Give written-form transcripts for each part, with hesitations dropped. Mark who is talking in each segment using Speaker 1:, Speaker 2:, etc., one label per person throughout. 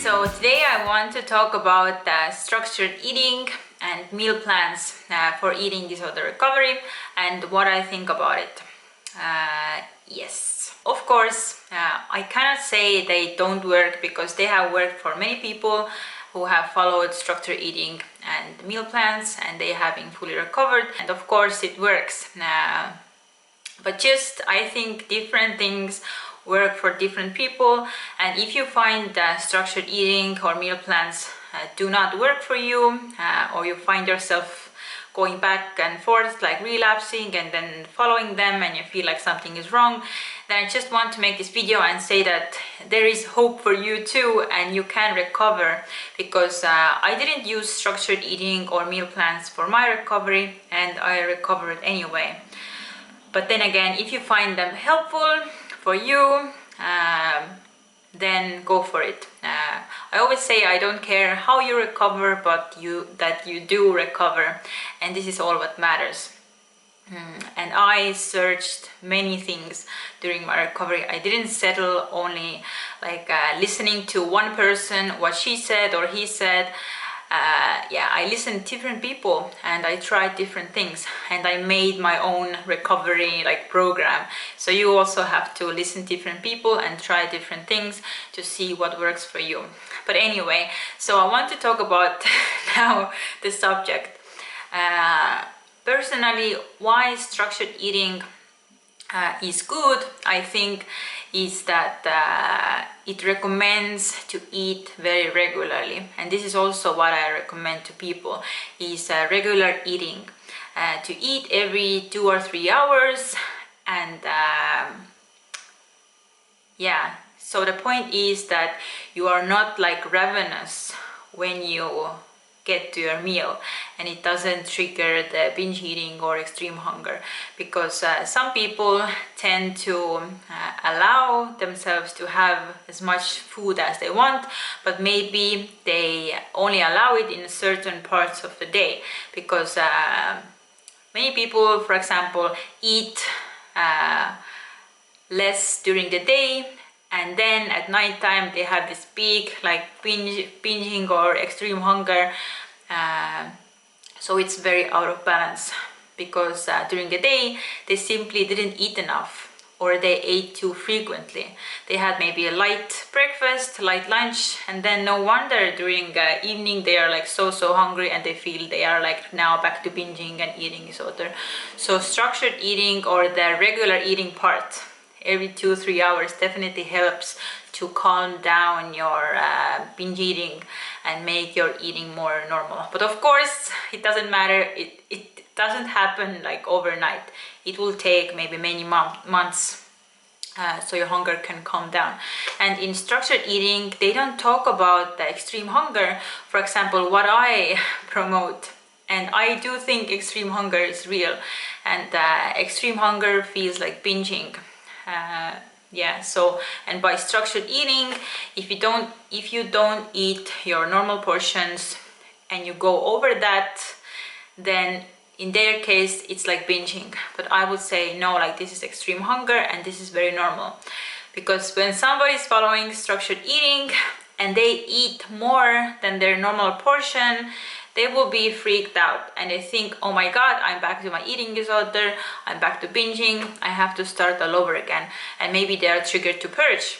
Speaker 1: So today I want to talk about structured eating and meal plans for eating disorder recovery and what I think about it. Yes, of course, I cannot say they don't work because they have worked for many people who have followed structured eating and meal plans and they have been fully recovered, and of course it works. But just I think different things work for different people, and if you find structured eating or meal plans do not work for you, or you find yourself going back and forth, like relapsing and then following them, and you feel like something is wrong, then I just want to make this video and say that there is hope for you too, and you can recover, because I didn't use structured eating or meal plans for my recovery and I recovered anyway. But then again, if you find them helpful for you, then go for it. I always say I don't care how you recover, but that you do recover, and this is all what matters. And I searched many things during my recovery. I didn't settle only like listening to one person, what she said or he said. I listened to different people and I tried different things, and I made my own recovery program. So you also have to listen to different people and try different things to see what works for you. But anyway, so I want to talk about now the subject. Personally, why structured eating is good, I think, is that it recommends to eat very regularly, and this is also what I recommend to people, is regular eating, to eat every 2 or 3 hours. And so the point is that you are not like ravenous when you get to your meal, and it doesn't trigger the binge eating or extreme hunger, because some people tend to allow themselves to have as much food as they want, but maybe they only allow it in certain parts of the day, because many people, for example, eat less during the day, and then at night time they have this peak, like binging or extreme hunger. So it's very out of balance, because during the day they simply didn't eat enough, or they ate too frequently. They had maybe a light breakfast, light lunch, and then no wonder during evening they are like so hungry, and they feel they are like now back to binging and eating disorder. So structured eating, or the regular eating part, every 2-3 hours definitely helps to calm down your binge eating and make your eating more normal. But of course, it doesn't matter. It doesn't happen like overnight. It will take maybe many months, so your hunger can calm down. And in structured eating, they don't talk about the extreme hunger. For example, what I promote, and I do think extreme hunger is real, and extreme hunger feels like binging. And by structured eating, if you don't eat your normal portions and you go over that, then in their case it's like binging. But I would say no, like this is extreme hunger, and this is very normal, because when somebody is following structured eating and they eat more than their normal portion, they will be freaked out and they think, oh my god, I'm back to my eating disorder, I'm back to binging, I have to start all over again. And maybe they are triggered to purge,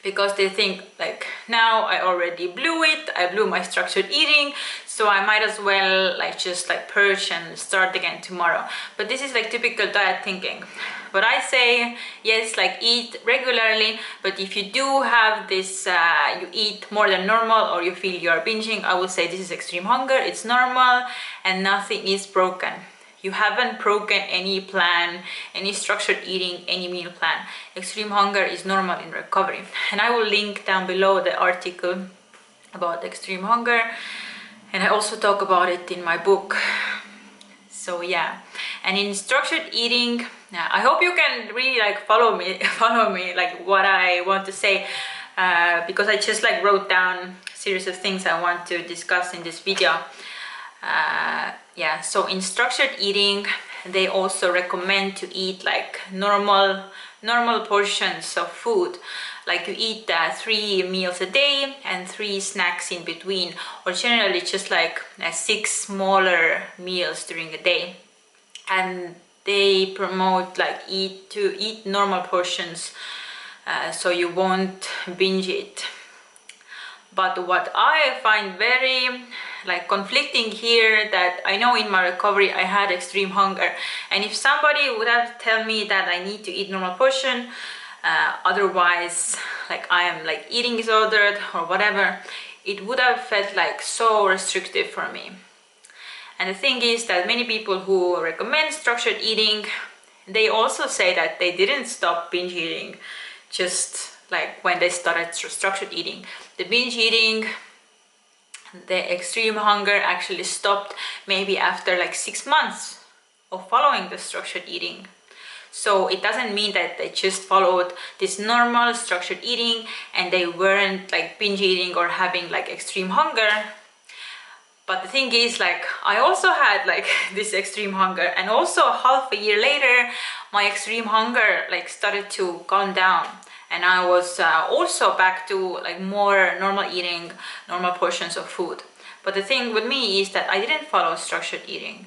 Speaker 1: because they think like, now I already blew it, I blew my structured eating, so I might as well just purge and start again tomorrow. But this is like typical diet thinking. But I say, yes, eat regularly, but if you do have this, you eat more than normal, or you feel you're binging, I would say this is extreme hunger, it's normal, and nothing is broken. You haven't broken any plan, any structured eating, any meal plan. Extreme hunger is normal in recovery. And I will link down below the article about extreme hunger, and I also talk about it in my book. So yeah, and in structured eating, I hope you can really follow me what I want to say, because I just wrote down a series of things I want to discuss in this video. So in structured eating, they also recommend to eat like normal portions of food, like you eat 3 meals a day and 3 snacks in between, or generally just like 6 smaller meals during a day. And they promote like eat normal portions, so you won't binge it. But what I find very like conflicting here, that I know in my recovery I had extreme hunger, and if somebody would have tell me that I need to eat normal portion, otherwise like I am like eating disordered or whatever, it would have felt like so restrictive for me. And the thing is that many people who recommend structured eating, they also say that they didn't stop binge eating just like when they started structured eating. The binge eating, the extreme hunger actually stopped maybe after like 6 months of following the structured eating. So it doesn't mean that they just followed this normal structured eating and they weren't like binge eating or having like extreme hunger. But the thing is, like, I also had like this extreme hunger, and also half a year later my extreme hunger like started to calm down, and I was also back to like more normal eating, normal portions of food. But the thing with me is that I didn't follow structured eating.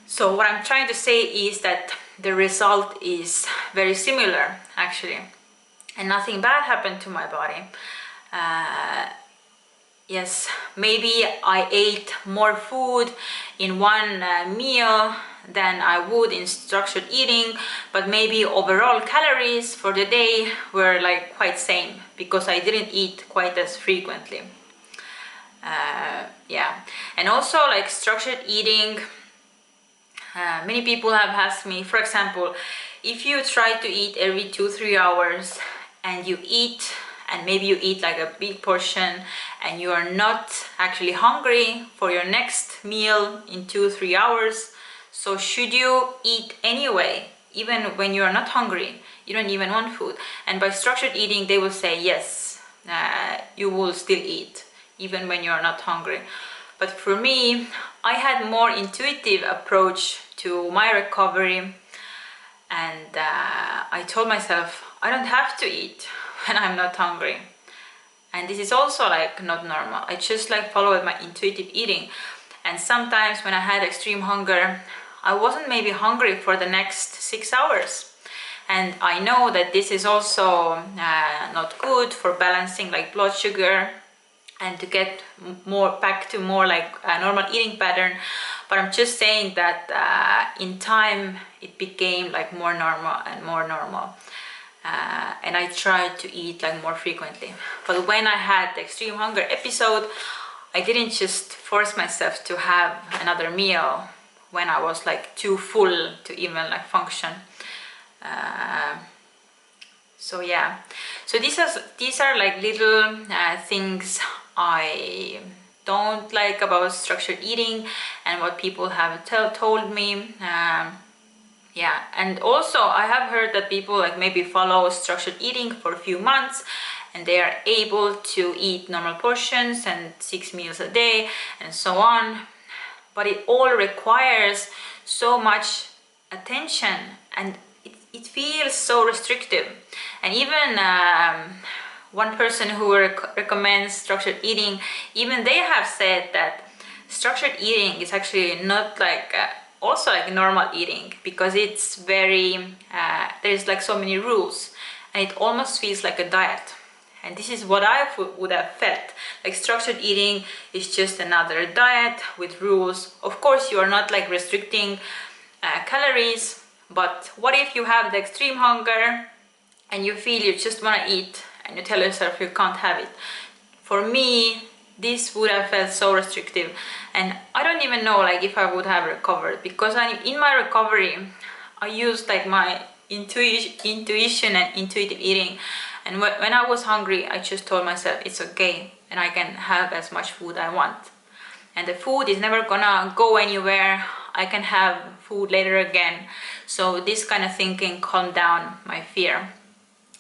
Speaker 1: So what I'm trying to say is that the result is very similar actually, and nothing bad happened to my body. Yes, maybe I ate more food in one meal than I would in structured eating, but maybe overall calories for the day were like quite same, because I didn't eat quite as frequently. Yeah, and also like structured eating, many people have asked me, for example, if you try to eat every 2-3 hours and you eat, and maybe you eat like a big portion and you are not actually hungry for your next meal in 2-3 hours, so should you eat anyway, even when you are not hungry, you don't even want food? And by structured eating they will say yes, you will still eat even when you are not hungry. But for me, I had more intuitive approach to my recovery, and I told myself I don't have to eat when I'm not hungry. And this is also like not normal. I just like followed my intuitive eating, and sometimes when I had extreme hunger, I wasn't maybe hungry for the next 6 hours. And I know that this is also not good for balancing like blood sugar and to get more back to more like a normal eating pattern. But I'm just saying that in time it became like more normal and more normal. And I tried to eat like more frequently. But when I had the extreme hunger episode, I didn't just force myself to have another meal when I was like too full to even like function. So yeah, so these are like little things I don't like about structured eating and what people have told me. Yeah, and also I have heard that people like maybe follow structured eating for a few months and they are able to eat normal portions and 6 meals a day and so on. But it all requires so much attention, and it feels so restrictive. And even one person who recommends structured eating, even they have said that structured eating is actually not like also like normal eating, because it's very there's like so many rules and it almost feels like a diet. And this is what I would have felt like. Structured eating is just another diet with rules. Of course you are not like restricting calories, but what if you have the extreme hunger and you feel you just want to eat and you tell yourself you can't have it? For me, this would have felt so restrictive, and I don't even know like if I would have recovered, because in my recovery I used like my intuition and intuitive eating, and when I was hungry I just told myself it's okay and I can have as much food I want, and the food is never gonna go anywhere. I can have food later again. So this kind of thinking calmed down my fear,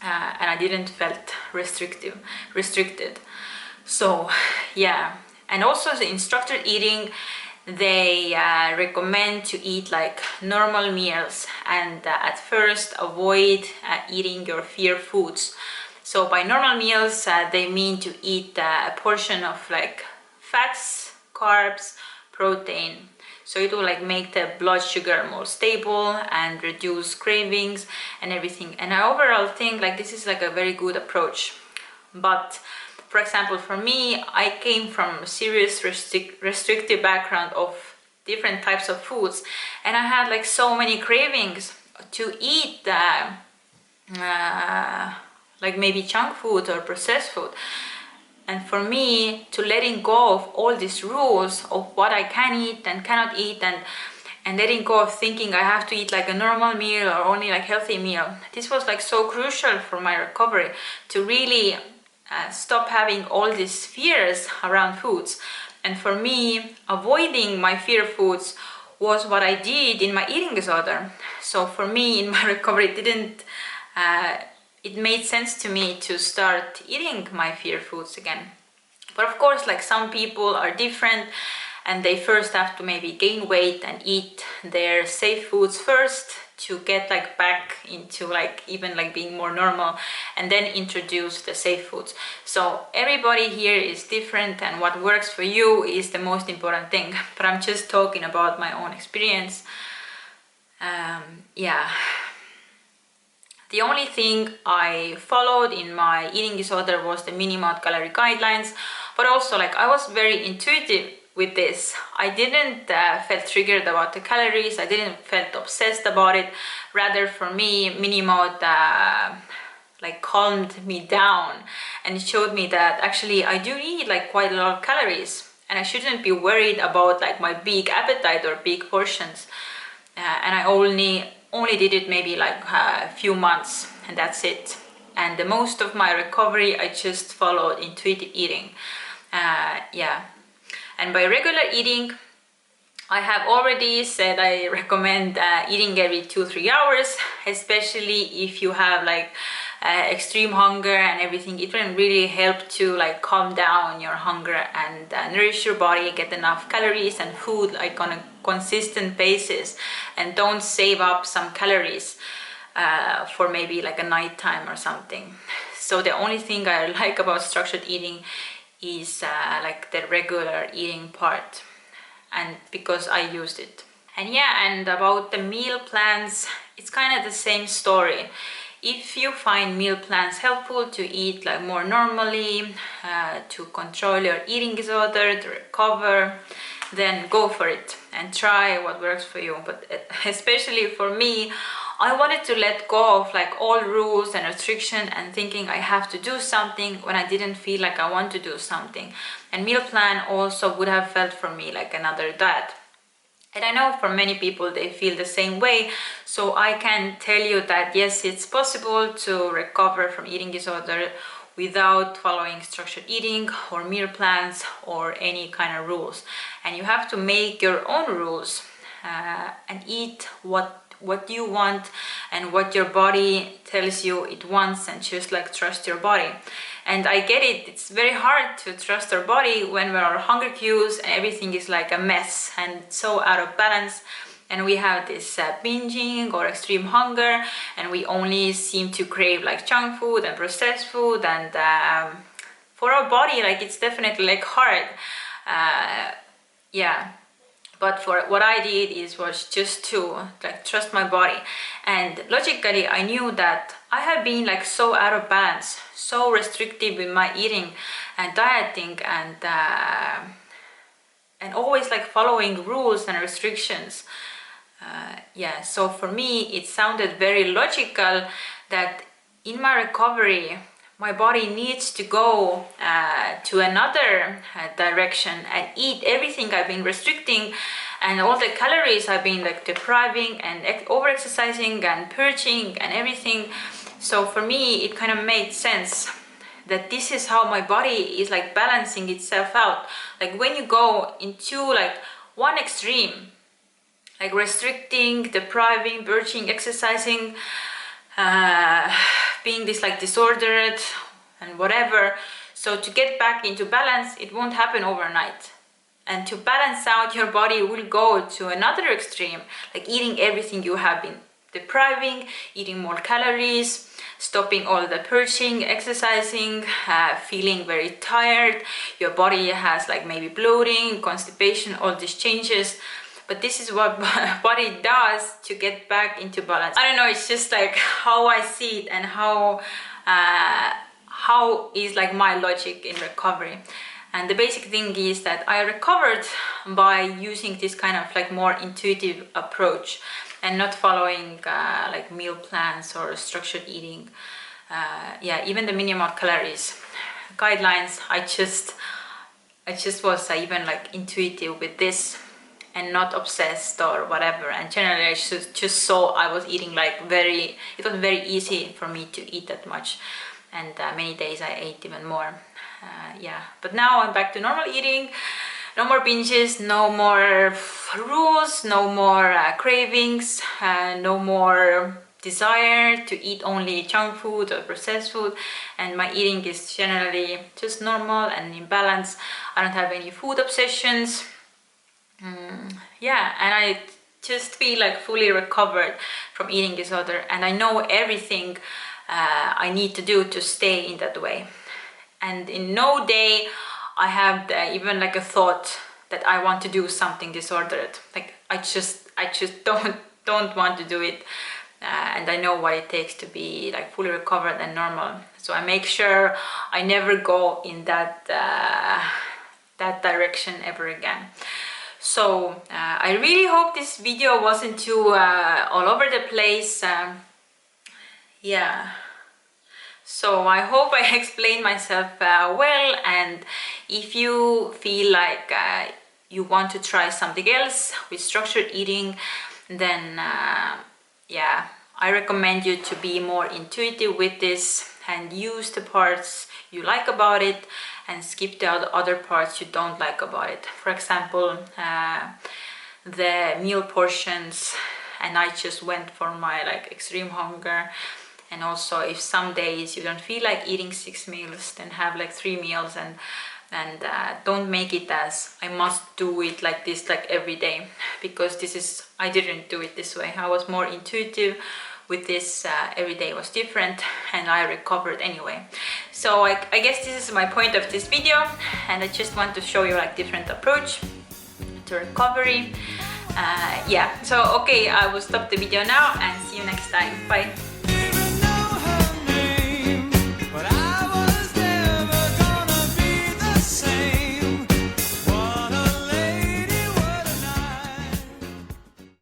Speaker 1: and I didn't felt restricted. So yeah, and also in structured eating they recommend to eat like normal meals and at first avoid eating your fear foods. So by normal meals, they mean to eat a portion of like fats, carbs, protein. So it will like make the blood sugar more stable and reduce cravings and everything. And I overall think like this is like a very good approach. But for example, for me, I came from a serious restrictive background of different types of foods, and I had like so many cravings to eat like maybe junk food or processed food. And for me, to letting go of all these rules of what I can eat and cannot eat, and letting go of thinking I have to eat like a normal meal or only like healthy meal, this was like so crucial for my recovery, to really stop having all these fears around foods. And for me, avoiding my fear foods was what I did in my eating disorder. So for me, in my recovery, it made sense to me to start eating my fear foods again. But of course, like some people are different, and they first have to maybe gain weight and eat their safe foods first to get like back into like even like being more normal, and then introduce the safe foods. So everybody here is different, and what works for you is the most important thing. But I'm just talking about my own experience. Yeah. The only thing I followed in my eating disorder was the minimal calorie guidelines, but also like I was very intuitive with this. I didn't felt triggered about the calories. I didn't felt obsessed about it. Rather, for me, minimal like calmed me down, and it showed me that actually I do eat like quite a lot of calories, and I shouldn't be worried about like my big appetite or big portions. And I only did it maybe like a few months, and that's it. And the most of my recovery, I just followed intuitive eating. Yeah. And by regular eating, I have already said I recommend eating every 2-3 hours, especially if you have like extreme hunger and everything. It can really help to like calm down your hunger and nourish your body, get enough calories and food like on a consistent basis, and don't save up some calories for maybe like a night time or something. So the only thing I like about structured eating is like the regular eating part, and because I used it. And yeah, and about the meal plans, it's kind of the same story. If you find meal plans helpful to eat like more normally, to control your eating disorder, to recover, then go for it and try what works for you. But especially for me, I wanted to let go of like all rules and restriction and thinking I have to do something when I didn't feel like I want to do something. And meal plan also would have felt for me like another diet. And I know for many people they feel the same way, so I can tell you that yes, it's possible to recover from eating disorder without following structured eating or meal plans or any kind of rules. And you have to make your own rules and eat what you want and what your body tells you it wants, and just like trust your body. And I get it, it's very hard to trust our body when we're on hunger cues and everything is like a mess and so out of balance, and we have this binging or extreme hunger, and we only seem to crave like junk food and processed food, and for our body like it's definitely like hard. Yeah. But for what I did was just to like trust my body, and logically I knew that I have been like so out of balance, so restrictive in my eating and dieting, and always like following rules and restrictions. Yeah, so for me it sounded very logical that in my recovery my body needs to go to another direction and eat everything I've been restricting, and all the calories I've been like depriving and over-exercising and purging and everything. So for me it kind of made sense that this is how my body is like balancing itself out. Like when you go into like one extreme, like restricting, depriving, purging, exercising, being this like disordered and whatever, so to get back into balance it won't happen overnight. And to balance out, your body will go to another extreme, like eating everything you have been depriving, eating more calories, stopping all the purging, exercising, feeling very tired. Your body has like maybe bloating, constipation, all these changes. But this is what body does to get back into balance. I don't know, it's just like how I see it and how is like my logic in recovery. And the basic thing is that I recovered by using this kind of like more intuitive approach and not following like meal plans or structured eating. Yeah, even the minimal calories guidelines, I just was even like intuitive with this and not obsessed or whatever. And generally I just saw I was eating like it was very easy for me to eat that much. And many days I ate even more. Yeah, but now I'm back to normal eating. No more binges, no more rules, no more cravings, no more desire to eat only junk food or processed food. And my eating is generally just normal and in balance. I don't have any food obsessions. Yeah, and I just feel like fully recovered from eating disorder, and I know everything I need to do to stay in that way. And in no day I have even like a thought that I want to do something disordered. Like I just don't want to do it. And I know what it takes to be like fully recovered and normal. So I make sure I never go in that direction ever again. So I really hope this video wasn't too all over the place. Yeah. So I hope I explained myself well, and if you feel like you want to try something else with structured eating, then yeah, I recommend you to be more intuitive with this and use the parts you like about it and skip the other parts you don't like about it. For example, the meal portions, and I just went for my like extreme hunger. And also, if some days you don't feel like eating 6 meals, then have like 3 meals, and don't make it as I must do it like this like every day, because I didn't do it this way. I was more intuitive with this. Every day was different and I recovered anyway. So I guess this is my point of this video, and I just want to show you like different approach to recovery. Yeah, so okay, I will stop the video now and see you next time. Bye.